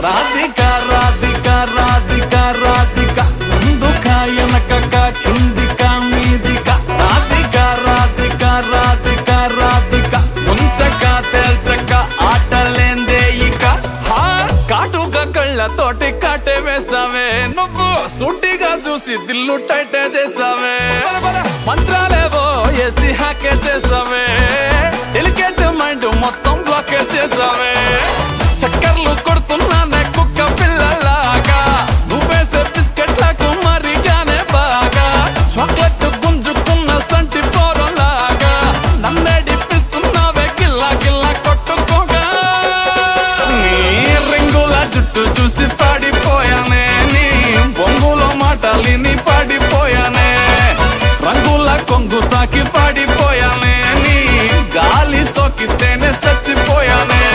రాధిక రాధిక రాధిక రాధిక ముందుక వెనకక కిందిక మీదిక రాధిక రాధిక రాధిక రాధిక ముంచక తేల్చక ఆటలేందే ఇక కాటుక కళ్ళతోటి కాటే వేసావే నువ్వు సుట్టిగా చూసి దిల్లు టైటే చేసావే మంత్రాలేవో వేసి హ్యాకే చేసావే డెలికేట్ మైండ్ మొత్తం బ్లాకే చేసావే చక్కర్లు కొడుతున్నానే కుక్క పిల్లలాగా నువ్వేసే బిస్కెట్లకు మరిగానే బాగా చాక్లెట్ గుంజుకున్న సంటి పోరలాగా నన్నే డిప్పిస్తున్నావే గిల్లా గిల్లా కొట్టుకోగా నీ రింగుల జుట్టు చూసి పాడిపోయానే నీ బొంగులో మాటలిని పాడిపోయానే రంగుల కొంగు తాకి